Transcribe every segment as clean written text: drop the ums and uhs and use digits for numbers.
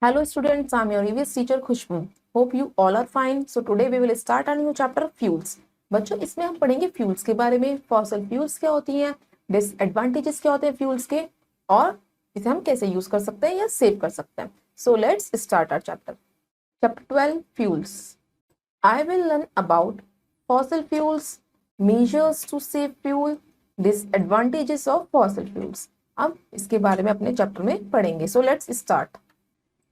Hello students, I'm your EVS teacher Khushbu. Hope you all are fine. So today we will start a new chapter fuels. बच्चों इसमें हम पढ़ेंगे fuels के बारे में, fossil fuels क्या होती हैं, डिसएडवांटेजेस क्या होते हैं फ्यूल्स के और इसे हम कैसे यूज कर सकते हैं या सेव कर सकते हैं. So let's start our chapter. Chapter 12 Fuels. I will learn about fossil fuels, measures to save fuel, disadvantages of fossil fuels. अब इसके बारे में अपने चैप्टर में पढ़ेंगे. So let's start.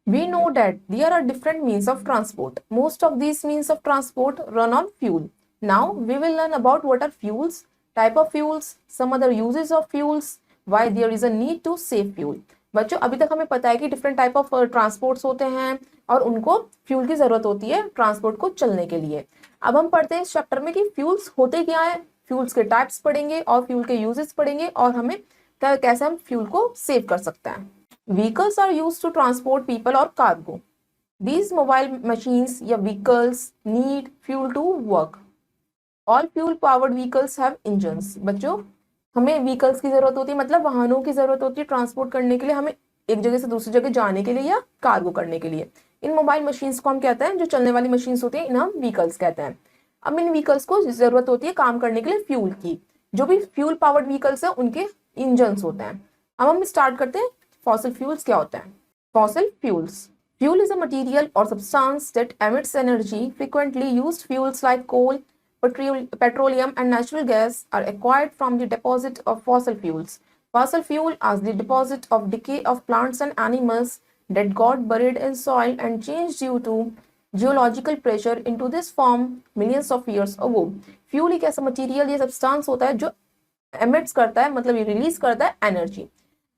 We know that there are different means of transport. Most of these means of transport run on fuel. Now we will learn about what are fuels, type of fuels, some other uses of fuels, why there is a need to save fuel. बच्चों अभी तक हमें पता है कि different type of transports होते हैं और उनको फ्यूल की जरूरत होती है ट्रांसपोर्ट को चलने के लिए. अब हम पढ़ते हैं इस चैप्टर में कि फ्यूल्स होते क्या है, फ्यूल्स के टाइप्स पढ़ेंगे और फ्यूल के यूजेस पढ़ेंगे और हमें कैसे हम फ्यूल को सेव कर सकते हैं. Vehicles are used to transport people or cargo. These mobile machines या vehicles need fuel to work. All fuel-powered vehicles have engines. बच्चों हमें vehicles की जरूरत होती है, मतलब वाहनों की जरूरत होती है ट्रांसपोर्ट करने के लिए, हमें एक जगह से दूसरी जगह जाने के लिए या कार्गो करने के लिए. इन मोबाइल मशीन्स को हम कहते हैं, जो चलने वाली मशीन्स होती हैं इन्हें हम व्हीकल्स कहते हैं. अब इन व्हीकल्स को जरूरत होती है काम करने के लिए फ्यूल की. जो भी फ्यूल पावर्ड व्हीकल्स है उनके इंजन्स होते हैं. अब हम स्टार्ट करते हैं फॉसिल फ्यूल्स क्या होता है. Fossil fuels. Fuel is a material और substance that emits energy. Frequently used fuels like coal, petroleum and natural gas are acquired from the deposit of fossil fuels. Fossil fuel as the deposit of decay of plants and animals that got buried in soil and changed due to geological pressure into this form millions of years ago. Fuel एक ऐसा material या substance होता है जो emits करता है, मतलब ये रिलीज करता है एनर्जी.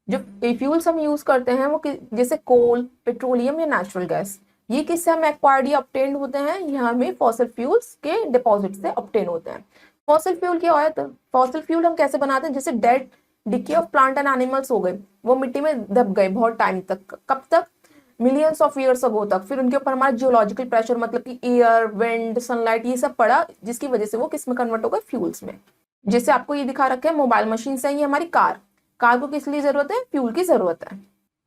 जो फ्यूल्स हम यूज करते हैं वो जैसे कोल, पेट्रोलियम या नेचुरल गैस, ये किससे हम एक्वायर्ड या ऑब्टेन्ड होते हैं, यहाँ हमें फॉसिल फ्यूल्स के डिपॉजिट से ऑब्टेन होते हैं. फॉसिल फ्यूल क्या होता है? फॉसिल फ्यूल हम कैसे बनाते हैं, जैसे dead decay of plant and animals हो गए, वो मिट्टी में दब गए बहुत टाइम तक. कब तक? मिलियंस ऑफ ईयर्स अगो तक. फिर उनके ऊपर हमारा जियोलॉजिकल प्रेशर, मतलब कि एयर, विंड, सनलाइट, ये सब पड़ा, जिसकी वजह से वो किस में कन्वर्ट हो गए? फ्यूल्स में. जैसे आपको ये दिखा रखे हैं मोबाइल मशीन है, ये हमारी कार को किस लिए जरूरत है? फ्यूल की जरूरत है.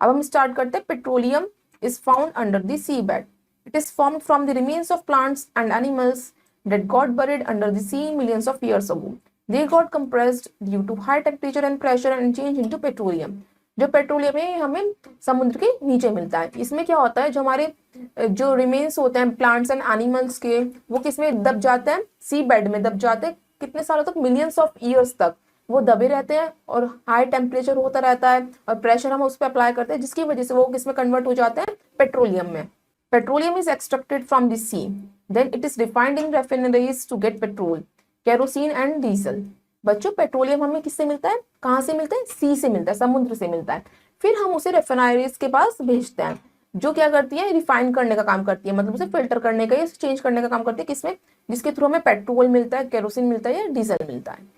अब हम स्टार्ट करते हैं. Petroleum is found under the sea bed. It is formed from the remains of plants and animals that got buried under the sea millions of years ago. They got compressed due to high temperature and pressure and changed into petroleum. जो petroleum है हमें समुद्र के नीचे मिलता है. इसमें क्या होता है, जो हमारे जो रिमेन्स होते हैं प्लांट्स एंड एनिमल्स के, वो किसमें दब जाते हैं? सी बेड में दब जाते हैं. कितने सालों तक? मिलियंस ऑफ ईयर्स तक वो दबे रहते हैं और हाई टेम्परेचर होता रहता है और प्रेशर हम उस पर अप्लाई करते हैं, जिसकी वजह से वो किसमें कन्वर्ट हो जाते हैं? पेट्रोलियम में. Petroleum is extracted from the sea, then it is refined in refineries to get petrol, kerosene and diesel. बच्चों पेट्रोलियम हमें किससे मिलता है? कहाँ से मिलता है? सी से मिलता है, समुद्र से मिलता है. फिर हम उसे रेफिनरीज के पास भेजते हैं, जो क्या करती है? रिफाइन करने का काम करती है, मतलब उसे फिल्टर करने का या चेंज करने का काम करती है. किसमें? जिसके थ्रू हमें पेट्रोल मिलता है, केरोसिन मिलता है या डीजल मिलता है.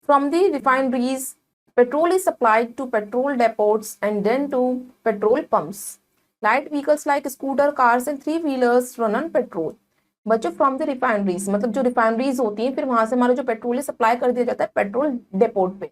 From the refineries, petrol is supplied to petrol depots and then to petrol pumps. Light vehicles like scooter, cars and three-wheelers run on petrol. बच्चों फ्रॉम द रिफाइनरीज, मतलब जो रिफाइनरीज होती हैं, फिर वहां से हमारा जो पेट्रोल है सप्लाई कर दिया जाता है पेट्रोल डेपोट पे,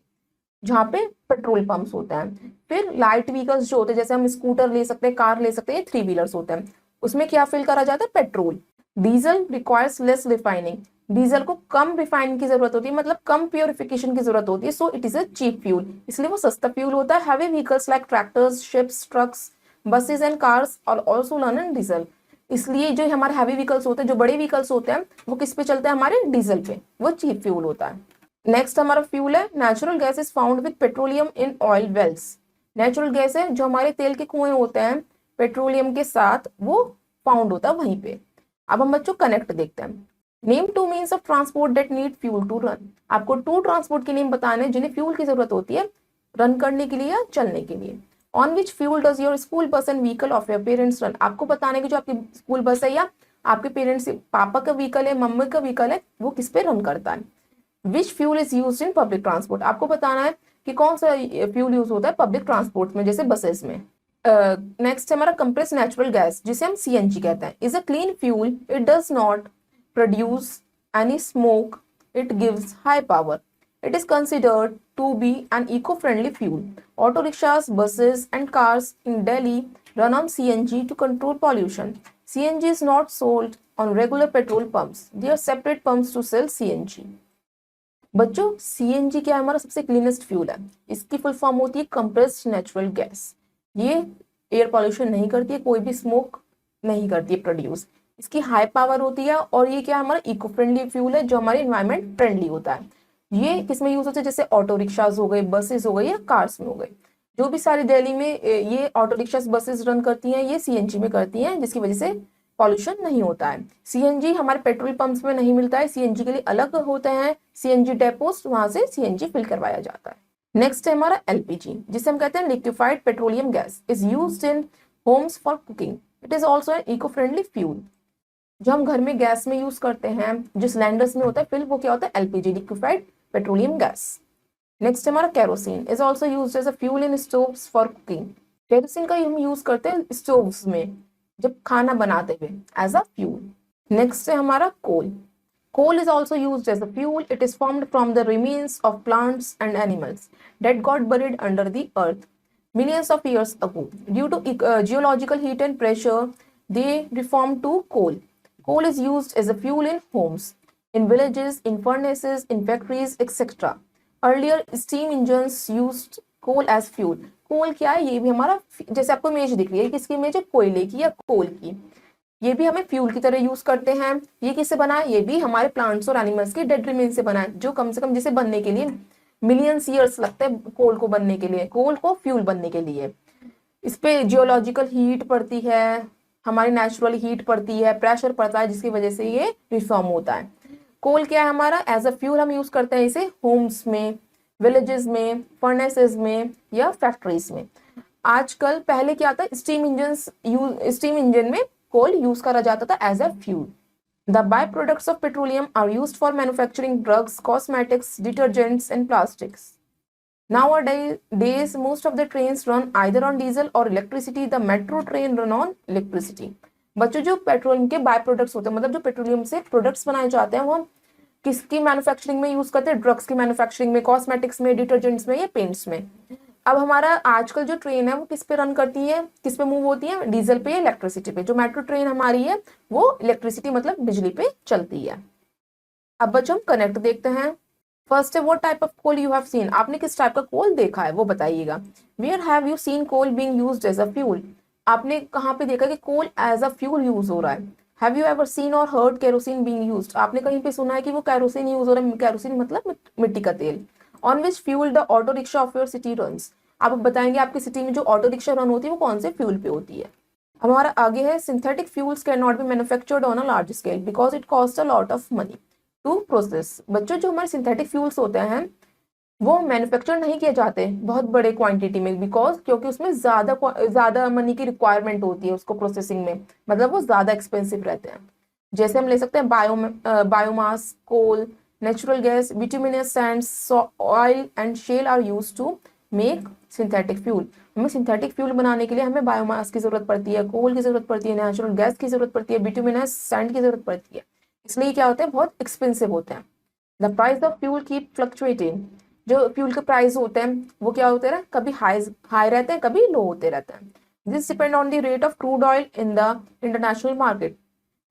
जहाँ पे पेट्रोल पंप्स होते हैं. फिर लाइट व्हीकल्स जो होते हैं, जैसे हम स्कूटर ले सकते हैं, कार ले सकते हैं, थ्री व्हीलर्स होते हैं, उसमें क्या फिल करा जाता है? Petrol. Diesel requires less refining. Diesel को कम रिफाइन की जरूरत होती है, मतलब कम प्योरिफिकेशन की जरूरत होती है. So it is a cheap fuel, इसलिए वो सस्ता फ्यूल होता है. Heavy vehicles like tractors, ships, trucks, buses and cars are also run on diesel. इसलिए जो हमारे हैवी व्हीकल्स होते हैं, जो बड़े व्हीकल्स होते हैं, वो किस पे चलते हैं? हमारे डीजल पे. वो चीप फ्यूल होता है. नेक्स्ट हमारा फ्यूल है natural gas is found with petroleum in oil wells. Natural gas है जो हमारे तेल के कुएं होते हैं, पेट्रोलियम के साथ वो फाउंड होता है वहीं पे. अब हम बच्चों कनेक्ट देखते हैं. Name two means of transport that need fuel to run. आपको टू ट्रांसपोर्ट के नेम बताने हैं जिन्हें फ्यूल की जरूरत होती है रन करने के लिए या चलने के लिए. On which fuel does your school bus and vehicle of your parents run. आपको बताने की जो आपकी स्कूल बस है या आपके पेरेंट्स, पापा का व्हीकल है, मम्मी का व्हीकल है, वो किस पे रन करता है. Which fuel is use in public transport. आपको बताना है कि कौन सा फ्यूल यूज होता है पब्लिक ट्रांसपोर्ट में, जैसे बसेस में. नेक्स्ट हमारा कंप्रेस नेचुरल गैस, जिसे हम सीएनजी कहते हैं, is a clean fuel. It does not produce any smoke. It gives high power. It is considered to be an eco-friendly fuel. Auto rickshaws, buses, and cars in Delhi run on CNG to control pollution. CNG is not sold on regular petrol pumps. There are separate pumps to sell CNG. बच्चों CNG क्या है? हमारा सबसे cleanest fuel है। इसकी full form होती है compressed natural gas. ये एयर पॉल्यूशन नहीं करती है, कोई भी स्मोक नहीं करती है प्रोड्यूस। इसकी हाई पावर होती है और ये क्या हमारा इको फ्रेंडली फ्यूल है जो हमारे इन्वायरमेंट फ्रेंडली होता है। ये किसमें यूज होता है? जैसे ऑटो रिक्शाज हो गए, बसेस हो गए या कार्स में हो गए। जो भी सारी दिल्ली में ये ऑटो रिक्शाज बसेस रन करती हैं ये CNG में करती हैं, जिसकी वजह से पॉल्यूशन नहीं होता है। CNG हमारे पेट्रोल पंप्स में नहीं मिलता है, CNG के लिए अलग होते हैं CNG डेपोस, वहां से CNG फिल करवाया जाता है। नेक्स्ट है हमारा LPG, जिसे हम कहते हैं liquefied petroleum gas, is used in homes for cooking. It is also an eco friendly fuel. जो हम घर में गैस में यूज करते हैं, जो सिलेंडर्स में होता है फिल, वो क्या होता है? LPG, liquefied petroleum gas. Next हमारा kerosene, is also used as a fuel in stoves for cooking. Kerosene का हम यूज करते हैं स्टोव्स में जब खाना बनाते हुए एज अ फ्यूल। नेक्स्ट है हमारा कोल। Coal is also used as a fuel. It is formed from the remains of plants and animals that got buried under the earth millions of years ago. Due to geological heat and pressure, they reformed to coal. Coal is used as a fuel in homes, in villages, in furnaces, in factories, etc. Earlier, steam engines used coal as fuel. Coal क्या है? ये भी हमारा, जैसे आपको image दिख रही है, किसकी इमेज है? कोयले की या कोल की। ये भी हमें फ्यूल की तरह यूज करते हैं। ये किससे बना है? ये भी हमारे प्लांट्स और एनिमल्स के डेड रिमेन से बना है, जो कम से कम जिसे बनने के लिए मिलियंस ईयर्स लगते हैं कोल को बनने के लिए, कोल को फ्यूल बनने के लिए। इस पे जियोलॉजिकल हीट पड़ती है, हमारी नेचुरल हीट पड़ती है, प्रेशर पड़ता है, जिसकी वजह से ये रिफॉर्म होता है। कोल क्या है हमारा? एज अ फ्यूल हम यूज करते हैं इसे होम्स में, विलेजेस में, फर्नेसेस में या फैक्ट्रीज में। आजकल, पहले क्या था? स्टीम इंजन में कोल यूज करा जाता था as a fuel. The by products of petroleum are used for manufacturing drugs, cosmetics, detergents and plastics. Nowadays, most of the trains run either on diesel or electricity. The metro train run on electricity. बच्चों, जो petroleum के by products होते हैं, मतलब जो petroleum से products बनाए जाते हैं, वो हम किसकी मैन्युफैक्चरिंग में यूज करते हैं? ड्रग्स की मैन्युफैक्चरिंग में, कॉस्मेटिक्स में, डिटर्जेंट्स में या पेंट्स में। अब हमारा आजकल जो ट्रेन है वो किस पे रन करती है, किस पे मूव होती है? डीजल पे या इलेक्ट्रिसिटी पे। जो मेट्रो ट्रेन हमारी है वो इलेक्ट्रिसिटी मतलब बिजली पे चलती है। अब बच्चों हम कनेक्ट देखते हैं। फर्स्ट है, what type of coal you have seen. आपने किस टाइप का कोल देखा है वो बताइएगा। Where have you seen coal being used as a fuel. आपने कहाँ पे देखा कि coal as a fuel use हो रहा है। Have you ever seen or heard kerosene being used. आपने कहीं पे सुना है कि वो केरोसिन यूज हो रहा है? केरोसिन मतलब मिट्टी का तेल। On which fuel the auto rickshaw of your city runs. आप बताएंगे आपकी सिटी में जो ऑटो रिक्शा रन होती है वो कौन से फ्यूल पे होती है। हमारा आगे है, synthetic fuels can not be manufactured on a large scale because it cost a lot of money to process. बच्चों, जो हमारे सिंथेटिक फ्यूल्स होते हैं वो मैन्युफैक्चर नहीं किए जाते बहुत बड़े क्वांटिटी में, बिकॉज क्योंकि उसमें ज्यादा मनी की रिक्वायरमेंट होती है उसको प्रोसेसिंग में, मतलब वो ज्यादा एक्सपेंसिव रहते हैं। जैसे हम ले सकते हैं biomass, coal, natural gas, bituminous sands, oil and shale are used to make synthetic fuel. हमें सिंथेटिक फ्यूल बनाने के लिए हमें बायोमास की जरूरत पड़ती है, कोल की जरूरत पड़ती है, नेचुरल गैस की जरूरत पड़ती है, बिटुमिनस सैंड की जरूरत पड़ती है। इसलिए क्या होते हैं? बहुत एक्सपेंसिव होते हैं। The price of fuel keep fluctuating. जो फ्यूल के प्राइस होते हैं वो क्या होते हैं? कभी हाई रहते हैं, कभी लो होते रहते हैं। This depend on the rate of crude oil in the international market.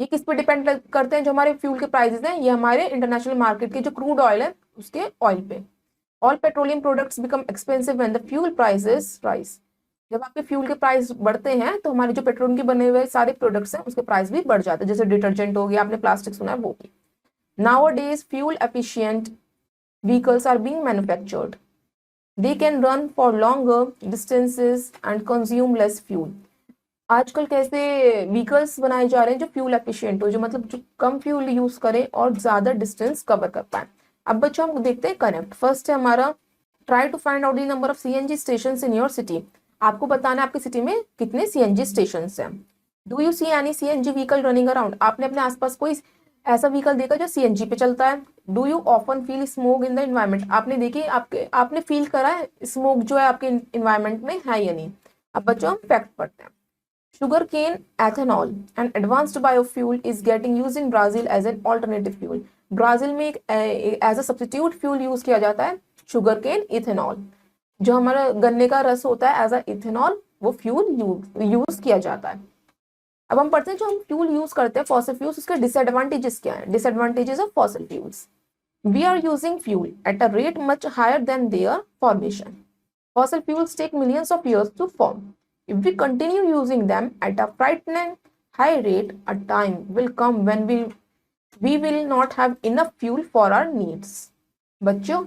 ये किस पे डिपेंड करते हैं? जो हमारे फ्यूल के प्राइसेस हैं ये हमारे इंटरनेशनल मार्केट के जो क्रूड ऑयल है उसके ऑयल पे। All petroleum products become expensive when the fuel prices rise. जब आपके फ्यूल के प्राइस बढ़ते हैं तो हमारे जो पेट्रोलियम के बने हुए सारे प्रोडक्ट्स हैं उसके प्राइस भी बढ़ जाते हैं, जैसे डिटर्जेंट हो गया, आपने प्लास्टिक सुना है वो भी। Nowadays, fuel efficient vehicles are being manufactured. They can run for longer distances and consume less fuel. आजकल कैसे व्हीकल्स बनाए जा रहे हैं जो फ्यूल एफिशिएंट हो, जो मतलब जो कम फ्यूल यूज करें और ज्यादा डिस्टेंस कवर कर पाए। अब बच्चों हम देखते हैं कनेक्ट। फर्स्ट है हमारा, try to find out the number of CNG stations in your city. आपको बताना है आपकी सिटी में कितने CNG स्टेशंस हैं। Do you see any CNG vehicle running around. आपने अपने आसपास कोई ऐसा व्हीकल देखा जो CNG पे चलता है। Do you often feel smoke in the environment. आपने देखी, आपने फील करा है स्मोक जो है आपके इन्वायरमेंट में है या नहीं। अब बच्चों हम फैक्ट पढ़ते हैं। Sugarcane ethanol, an advanced biofuel, is getting used in Brazil as an alternative fuel. Brazil में एक as a substitute fuel use किया जाता है शुगर केन इथेनॉल, जो हमारा गन्ने का रस होता है एज अ इथेनॉल, वो फ्यूल यूज किया जाता है। अब हम पढ़ते हैं जो हम फ्यूल यूज करते हैं फॉसिल फ्यूल्स, उसके डिसएडवांटेजेस क्या है। Disadvantages of fossil fuels, we are using fuel at a rate much higher than their formation. Fossil fuels take millions of years to form. If we continue using them at a frightening high rate, a time will come when we will not have enough fuel for our needs. बच्चों,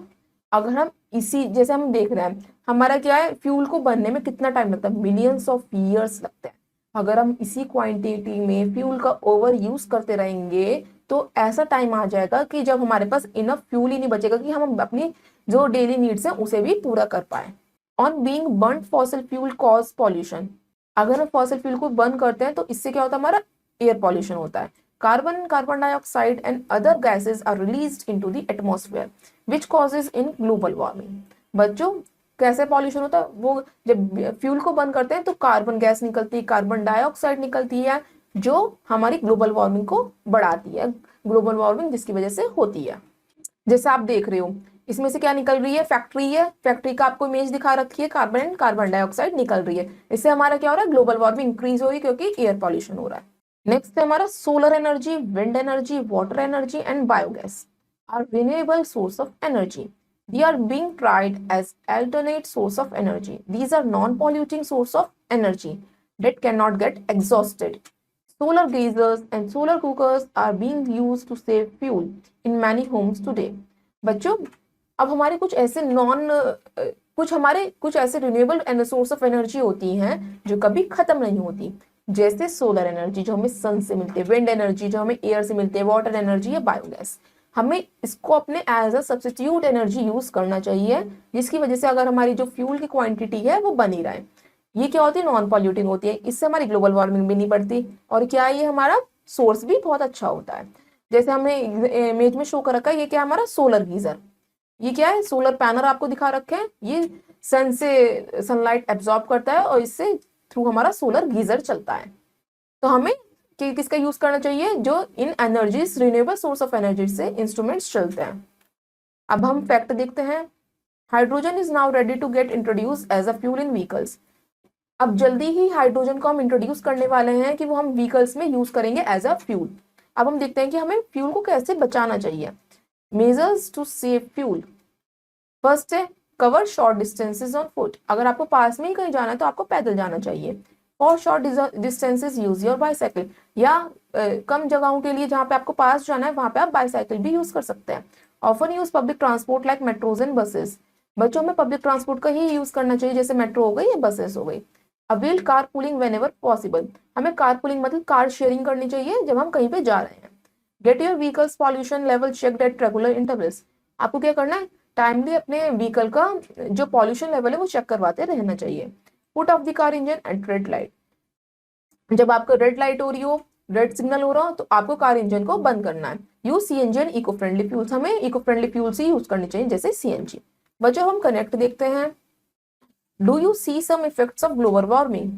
अगर हम इसी जैसे हम देख रहे हैं हमारा क्या है, फ्यूल को बनने में कितना टाइम लगता है, मिलियंस ऑफ ईयर्स लगते हैं। अगर हम इसी क्वांटिटी में फ्यूल का ओवर यूज करते रहेंगे तो ऐसा टाइम आ जाएगा कि जब हमारे पास इनफ फ्यूल ही नहीं बचेगा कि हम अपनी जो डेली नीड्स हैं उसे भी पूरा कर पाए। On being burn fossil fuel cause pollution, अगर हम फॉसिल फ्यूल को बर्न करते हैं तो इससे क्या होता है, हमारा एयर पॉल्यूशन होता है। Carbon, carbon dioxide and other gases are released into the atmosphere which causes in global warming. बच्चों, कैसे पॉल्यूशन होता है, वो जब फ्यूल को बर्न करते हैं तो कार्बन गैस निकलती है, कार्बन डाइऑक्साइड निकलती है, जो हमारी ग्लोबल वार्मिंग को बढ़ाती है, ग्लोबल वार्मिंग जिसकी वजह से होती है। जैसे आप देख रहे हो इसमें से क्या निकल रही है, फैक्ट्री है, फैक्ट्री का आपको इमेज दिखा रखी है, कार्बन एंड कार्बन डाइऑक्साइड निकल रही है। इससे हमारा क्या हो रहा है, ग्लोबल वार्मिंग इंक्रीज हो रही है क्योंकि एयर पॉल्यूशन हो रहा है। नेक्स्ट है हमारा solar energy, wind energy, water energy and biogas are renewable source of energy. They are being tried as alternate source of energy. These are non-polluting source of energy that cannot get exhausted. Solar geysers and solar cookers are being used to save fuel in many homes today. बच्चों, अब हमारे कुछ ऐसे renewable source of energy होती हैं जो कभी खत्म नहीं होती, जैसे सोलर एनर्जी जो हमें सन से मिलती है, विंड एनर्जी जो हमें एयर से मिलती है, वाटर एनर्जी या बायोगैस। हमें इसको अपने as a substitute energy use करना चाहिए, जिसकी वजह से अगर हमारी जो फ्यूल की क्वांटिटी है वो बनी रहे। ये क्या होती है, नॉन पॉल्यूटिंग होती है, इससे हमारी ग्लोबल वार्मिंग भी नहीं बढ़ती, और क्या ये हमारा सोर्स भी बहुत अच्छा होता है। जैसे हमने इमेज में शो कर रखा है, ये क्या है, हमारा सोलर गीजर। ये क्या है, सोलर पैनल आपको दिखा रखे हैं, ये सन से सनलाइट एब्जॉर्ब करता है और इससे थ्रू हमारा सोलर गीजर चलता है। तो हमें किसका यूज करना चाहिए, जो इन energies renewable source of energy से इंस्ट्रूमेंट्स चलते हैं। अब हम फैक्ट देखते हैं, hydrogen is now ready to get introduce as a fuel in vehicles. अब जल्दी ही हाइड्रोजन को हम इंट्रोड्यूस करने वाले हैं कि वो हम व्हीकल्स में यूज करेंगे एज अ फ्यूल। अब हम देखते हैं कि हमें फ्यूल को कैसे बचाना चाहिए। Measures to save fuel, first है cover short distances on foot. अगर आपको पास में ही कहीं जाना है तो आपको पैदल जाना चाहिए। For short distances use your bicycle, या कम जगहों के लिए जहाँ पे आपको पास जाना है वहां पे आप बाईसाइकिल भी यूज कर सकते हैं। Often use public transport like metros and buses, बच्चों में पब्लिक ट्रांसपोर्ट का ही यूज करना चाहिए, जैसे मेट्रो हो गई या बसेस हो गई। Avail car pulling when ever possible, हमें कार पुलिंग मतलब कार शेयरिंग करनी चाहिए जब हम कहीं पे जा रहे हैं। Get your vehicles pollution level checked at regular intervals, आपको क्या करना है, टाइमली अपने व्हीकल का जो पॉल्यूशन लेवल है वो चेक करवाते रहना चाहिए। Put off the car engine at red light, जब आपको रेड लाइट हो रही हो, रेड सिग्नल हो रहा हो, तो आपको कार इंजन को बंद करना है। Use CNG and eco friendly fuels, हमें इको फ्रेंडली फ्यूल्स ही यूज करनी चाहिए जैसे सीएनजी। बच्चों, हम कनेक्ट देखते हैं। Do you see some effects of global warming,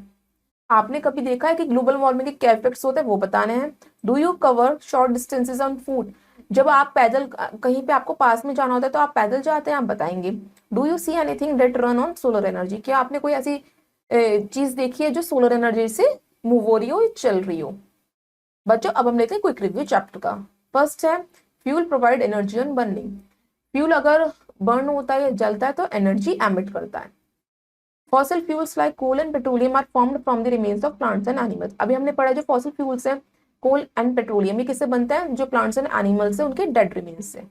आपने कभी देखा है कि ग्लोबल वार्मिंग के क्या इफेक्ट्स होते हैं, वो बताने हैं। Do you cover short distances on foot, जब आप पैदल कहीं पे आपको पास में जाना होता है तो आप पैदल जाते हैं, आप बताएंगे। Do you see anything that run on solar energy, क्या आपने कोई ऐसी चीज देखी है जो सोलर एनर्जी से मूव हो रही हो, चल रही हो। बच्चों, अब हम लेते हैं क्विक रिव्यू चैप्टर का। फर्स्ट है fuel provide energy on burning, fuel अगर बर्न होता है या जलता है तो एनर्जी एमिट करता है। Fossil fuels like coal and petroleum are formed from the remains of plants and animals, अभी हमने पढ़ा जो फॉसिल फ्यूल्स है कोल एंड पेट्रोलियम, ये किससे बनता है, जो प्लांट्स एंड एनिमल्स है उनके डेड रिमेन्स से।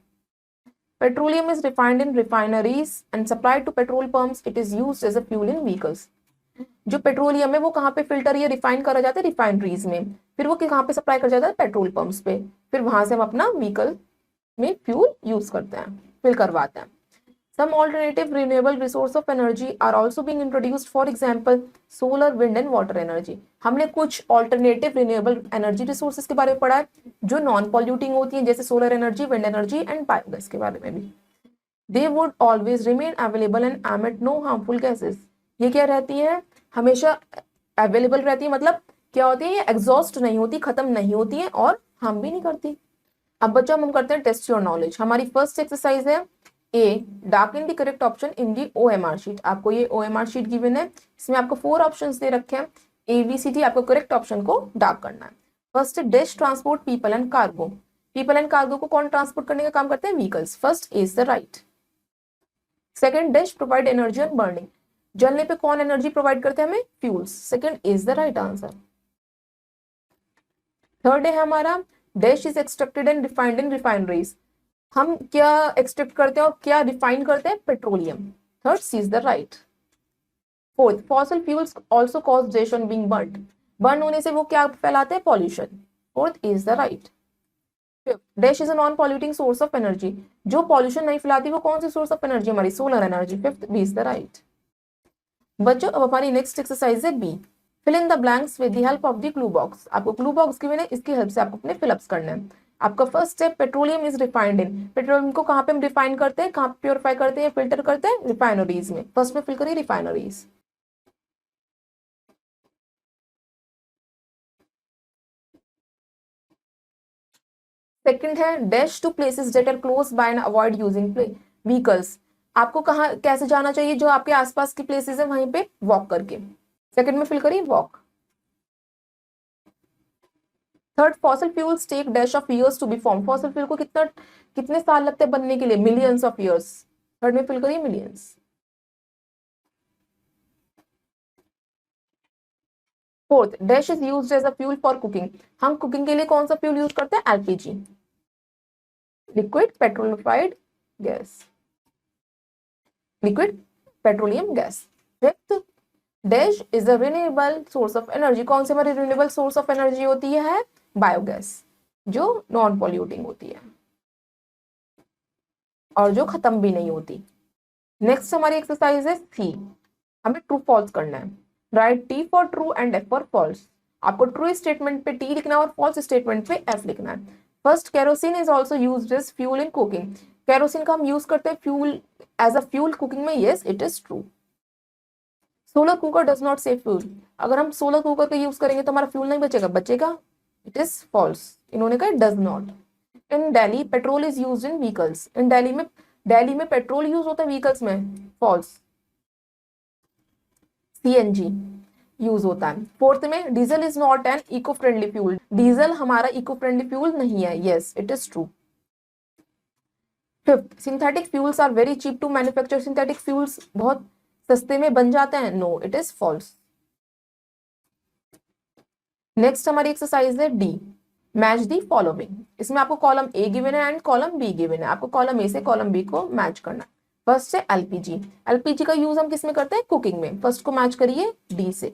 Petroleum is refined in refineries and supplied to petrol pumps, it is used as a fuel in vehicles. जो पेट्रोलियम है वो कहाँ पे फिल्टर या रिफाइन करा जाता है, रिफाइनरीज में, फिर वो कहाँ पे सप्लाई कर जाता है, पेट्रोल पंप्स पे, फिर वहां से हम अपना व्हीकल में फ्यूल यूज करते हैं, फिल करवाते हैं। Some alternative renewable resource of energy are also being introduced, for example, solar, wind and water energy. हमने कुछ alternative renewable energy resources के बारे में पढ़ा है जो नॉन पॉल्यूटिंग होती हैं, जैसे solar energy, wind energy and biogas के बारे में भी। They would always remain available and emit no harmful gases. ये क्या रहती है, हमेशा अवेलेबल रहती है, मतलब क्या होती है, ये एग्जॉस्ट नहीं होती, खत्म नहीं होती है और हार्म भी नहीं करती। अब बच्चों, हम करते हैं टेस्ट योर नॉलेज। हमारी फर्स्ट एक्सरसाइज है A, dark in the correct option in the OMR sheet. आपको ये OMR शीट गिवन है, इसमें आपको 4 ऑप्शंस दे रखे हैं, ABCD, आपको करेक्ट ऑप्शन को डार्क करना है। First, dash transport people and cargo. People and cargo को कौन ट्रांसपोर्ट करने का काम करते हैं? Vehicles. First is the right. Second, dash provide energy on burning. जलने पे कौन एनर्जी प्रोवाइड करते हैं हमें? Fuels. Second is the right answer. Third है हमारा, dash is extracted and refined in refineries. हम क्या एक्सट्रैक्ट करते हैं और क्या रिफाइन करते हैं? Petroleum. Third is the right. Fourth, fossil fuels also cause dash on being burned. Burn होने से वो क्या फैलाते हैं? Pollution. Fourth is the right. Fifth, dash is a non polluting source of energy. जो पॉल्यूशन नहीं फैलाती वो कौन सी सोर्स ऑफ एनर्जी? हमारी solar energy. Fifth B is the right. बच्चों अब हमारी नेक्स्ट एक्सरसाइज है B, fill in the blanks with the help of the clue box. आपको क्लू बॉक्स गिवन है, इसकी हेल्प से आपको अपने फिलअप्स करने हैं। आपका first step, petroleum is refined in. Petroleum को कहाँ पे हम रिफाइन करते हैं, कहाँ पे प्योरीफाई करते हैं, फिल्टर करते हैं? रिफाइनरीज में। फर्स्ट में फिल करिए रिफाइनरीज। सेकंड है, dash to places that are close by and avoid using vehicles. आपको कहाँ कैसे जाना चाहिए? जो आपके आसपास की प्लेसेस है वहीं पे वॉक करके। सेकंड में फिल करिए walk. Third, fossil fuels take dash of years to be form. Fossil fuel को कितने साल लगते हैं बनने के लिए? Millions of years. थर्ड में फिल करिए millions. Fourth, dash is used as a fuel for cooking. हम कुकिंग के लिए कौन सा फ्यूल यूज करते हैं? LPG, liquid petrolified gas, liquid petroleum gas. Fifth, dash is a renewable source of energy. कौन सी हमारी रिन्यूएबल सोर्स ऑफ एनर्जी होती है? बायोगैस, जो नॉन पॉल्यूटिंग होती है और जो खत्म भी नहीं होती। नेक्स्ट हमारी एक्सरसाइज है सी, हमें ट्रू फॉल्स करना है। Write T for true and F for false. आपको ट्रू स्टेटमेंट पे T लिखना है और फॉल्स स्टेटमेंट पे F लिखना है। First, kerosene is also used as fuel in cooking. Kerosene का हम यूज करते हैं fuel as a fuel cooking में। Yes, it is true. Solar cooker does not save fuel. अगर हम सोलर कुकर का यूज करेंगे तो हमारा फ्यूल नहीं बचेगा? बचेगा। It is false. इन्होंने कहा does not. In Delhi petrol is used in vehicles. In Delhi में पेट्रोल यूज होता है व्हीकल्स में। फॉल्स। CNG यूज होता है। फोर्थ में, diesel is not an eco friendly fuel. Diesel हमारा इको फ्रेंडली फ्यूल नहीं है। Yes, it is true. Fifth, synthetic fuels are very cheap to manufacture. Synthetic fuels बहुत सस्ते में बन जाते हैं। No, it is false. Next हमारी एक्सरसाइज है डी, मैच दी फॉलोइंग। इसमें आपको कॉलम ए गिवन है एंड कॉलम बी गिवन है। आपको कॉलम ए से कॉलम बी को मैच करना है। फर्स्ट है LPG। LPG का यूज हम किस में करते हैं? कुकिंग में। फर्स्ट को मैच करिए डी से।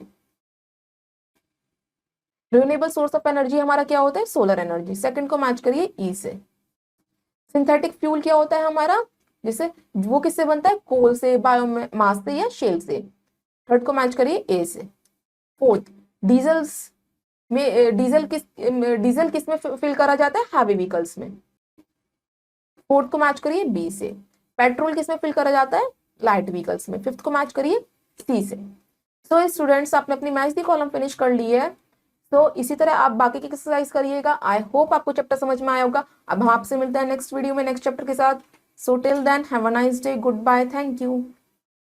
रिन्यूएबल सोर्स ऑफ एनर्जी हमारा क्या होता है? Solar energy. सेकंड को मैच करिए ई से। सिंथेटिक फ्यूल क्या होता है हमारा? जिससे वो किससे बनता है? कोल से, बायोमास से या शेल से। थर्ड को मैच करिए ए से। फोर्थ, डीजल्स में डीजल किस में फिल करा जाता है? हैवी व्हीकल्स में। फोर्थ को मैच करिए बी से। पेट्रोल किस में फिल करा जाता है? लाइट व्हीकल्स में। फिफ्थ को मैच करिए सी से। सो स्टूडेंट्स, आपने अपनी मैच दी कॉलम फिनिश कर ली है। तो इसी तरह आप बाकी की एक्सरसाइज करिएगा। आई होप आपको चैप्टर समझ में आया होगा। अब हम आपसे मिलते हैं नेक्स्ट वीडियो में नेक्स्ट चैप्टर के साथ। So till then, have a nice day, goodbye, thank you.